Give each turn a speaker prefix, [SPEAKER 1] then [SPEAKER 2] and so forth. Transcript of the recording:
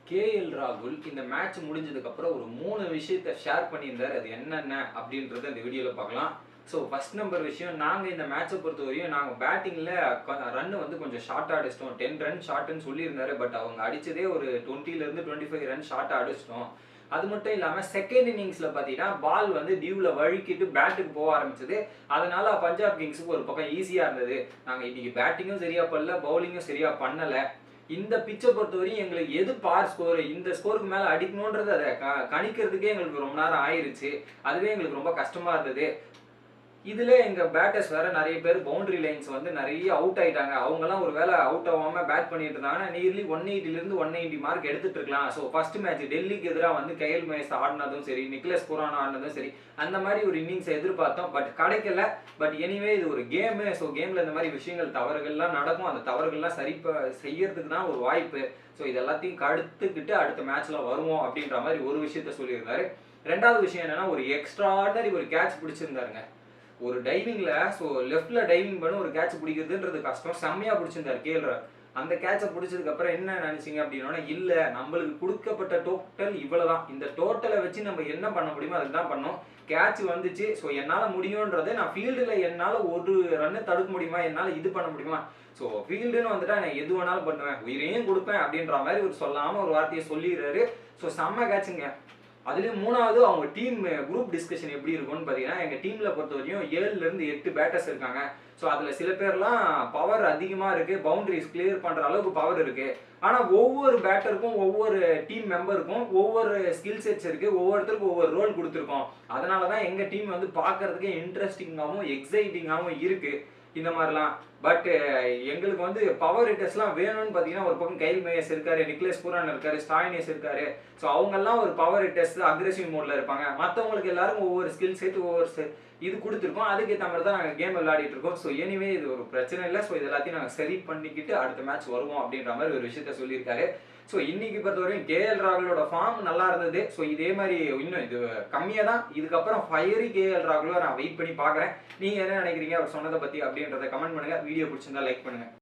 [SPEAKER 1] KL ராகுல் இந்த match முடிஞ்சதுக்கு அப்புறம் ஒரு 3 விஷயத்தை ஷேர் பண்ணியிருந்தாரு. அது என்னென்ன அப்படின்றத இந்த வீடியோல பார்க்கலாம். ஸோ ஃபர்ஸ்ட் நம்பர் விஷயம், நாங்கள் இந்த மேட்சை பொறுத்தவரையும் நாங்கள் பேட்டிங்கில் ரன் வந்து கொஞ்சம் ஷார்ட்டாக அடிச்சிட்டோம். 10 ரன் ஷார்ட்டுன்னு சொல்லியிருந்தாரு. பட் அவங்க அடித்ததே ஒரு 20லேருந்து 25 ரன் ஷார்ட்டாக அடிச்சிட்டோம். அது மட்டும் இல்லாமல் செகண்ட் இன்னிங்ஸில் பார்த்தீங்கன்னா பால் வந்து டியூவில் வழுக்கிட்டு பேட்டுக்கு போக ஆரம்பிச்சது. அதனால பஞ்சாப் கிங்ஸுக்கு ஒரு பக்கம் ஈஸியாக இருந்தது. நாங்கள் இன்னைக்கு பேட்டிங்கும் சரியாக பண்ணல, பவுலிங்கும் சரியாக பண்ணலை. இந்த பிச்சை பொறுத்தவரையும் எங்களுக்கு எது பார் ஸ்கோர், இந்த ஸ்கோருக்கு மேலே அடிக்கணுன்றது அதை கணிக்கிறதுக்கே எங்களுக்கு ரொம்ப நேரம் ஆயிடுச்சு. அதுவே எங்களுக்கு ரொம்ப கஷ்டமா இருந்தது. இதுல எங்க பேட்டர்ஸ் வேற நிறைய பேர் பவுண்டரி லைன்ஸ் வந்து நிறைய அவுட் ஆயிட்டாங்க. அவங்கலாம் ஒரு வேளை அவுட் ஆகாம பேட் பண்ணிட்டு இருந்தாங்கன்னா நியர்லி 180 190 மார்க் எடுத்துட்டு இருக்கலாம். ஸோ ஃபர்ஸ்ட் மேட்ச் டெல்லிக்கு எதிராக வந்து கயல் மஹேஷ் ஆடினதும் சரி, நிக்லஸ் புரான் ஆடினதும் சரி, அந்த மாதிரி ஒரு இன்னிங்ஸ் எதிர்பார்த்தோம். பட் கிடைக்கல. பட் எனிவே இது ஒரு கேமு. ஸோ கேம்ல இந்த மாதிரி விஷயங்கள் தவறுகள்லாம் நடக்கும். அந்த தவறுகள்லாம் சரி செய்யறதுக்கு தான் ஒரு வாய்ப்பு. ஸோ இது எல்லாத்தையும் கடுத்துக்கிட்டு அடுத்த மேட்ச்ல வருவோம் அப்படின்ற மாதிரி ஒரு விஷயத்த சொல்லியிருந்தாரு. ரெண்டாவது விஷயம் என்னன்னா, ஒரு எக்ஸ்ட்ராடனரி ஒரு கேட்ச் பிடிச்சிருந்தாருங்க. ஒரு டைவிங்ல லெஃப்ட்ல டைவிங் பண்ணி ஒரு கேட்ச் பிடிக்கிறதுன்றது கஷ்டம். செம்மையா பிடிச்சிருந்தாரு கேஎல் ராகுல். அந்த கேட்சை பிடிச்சதுக்கு அப்புறம் என்ன நினைச்சீங்க அப்படின்னா, இல்ல நம்மளுக்கு கொடுக்கப்பட்ட டோட்டல் இவ்வளவுதான். இந்த டோட்டலை வச்சு நம்ம என்ன பண்ண முடியுமோ அதுதான் பண்ணோம். கேட்ச் வந்துச்சு. ஸோ என்னால் முடியும்ன்றதை நான் ஃபீல்டில் என்னால் ஒரு ரன்னு தடுக்க முடியுமா, என்னால் இது பண்ண முடியுமா. ஸோ ஃபீல்டுன்னு வந்துட்டா நான் எது வேணாலும் பண்ணுவேன், உயிரையும் கொடுப்பேன் அப்படின்ற மாதிரி ஒரு சொல்லாமல் ஒரு வார்த்தையை சொல்லிடுறாரு. ஸோ செம்ம கேட்சுங்க. அதுலேயும் மூணாவது அவங்க டீம் குரூப் டிஸ்கஷன் எப்படி இருக்கும்னு பார்த்தீங்கன்னா, எங்கள் டீமில் பொறுத்த வரையும் 7லேருந்து 8 பேட்டர்ஸ் இருக்காங்க. ஸோ அதில் சில பேர்லாம் பவர் அதிகமாக இருக்குது, பவுண்டரிஸ் கிளியர் பண்ணுற அளவுக்கு பவர் இருக்குது. ஆனால் ஒவ்வொரு பேட்டருக்கும் ஒவ்வொரு டீம் மெம்பருக்கும் ஒவ்வொரு ஸ்கில் செட்ஸ் இருக்குது, ஒவ்வொருத்தருக்கும் ஒவ்வொரு ரோல் கொடுத்துருக்கோம். அதனால தான் எங்கள் டீம் வந்து பார்க்கறதுக்கு இன்ட்ரெஸ்டிங்காகவும் எக்ஸைட்டிங்காகவும் இருக்குது இந்த மாதிரிலாம். பட் எங்களுக்கு வந்து பவர் ஹிட்டர்ஸ்லாம் வேணும்னு பார்த்தீங்கன்னா, ஒரு பக்கம் கயல் மஹேஷ் இருக்காரு, நிக்லஸ் புரான் இருக்காரு, ஸ்டாயினிஸ் இருக்காரு. ஸோ அவங்கெல்லாம் ஒரு பவர் ஹிட்டர்ஸ் அக்ரெசிவ் மோட்ல இருப்பாங்க. மற்றவங்களுக்கு எல்லாருக்கும் ஒவ்வொரு ஸ்கில் செட் ஒவ்வொரு இது கொடுத்துருக்கோம். அதுக்கேற்ற மாதிரி தான் நாங்கள் கேம் விளையாடிட்டு இருக்கோம். ஸோ எனிவே இது ஒரு பிரச்சனை இல்லை. ஸோ இது எல்லாத்தையும் நாங்கள் சரி பண்ணிக்கிட்டு அடுத்த மேட்ச் வருவோம் அப்படின்ற மாதிரி ஒரு விஷயத்த சொல்லியிருக்காரு. ஸோ இன்னைக்கு பொறுத்தவரையும் கேஎல் ராகுலோட ஃபார்ம் நல்லா இருந்தது. ஸோ இதே மாதிரி இன்னும் இது கம்மியாக தான். இதுக்கப்புறம் ஃபயரி கேஎல் ராகுலோ நான் வெயிட் பண்ணி பார்க்குறேன். நீங்கள் என்ன நினைக்கிறீங்க அவர் சொன்னதை பற்றி அப்படின்றத கமெண்ட் பண்ணுங்கள். வீடியோ பிடிச்சிருந்தா லைக் பண்ணுங்கள்.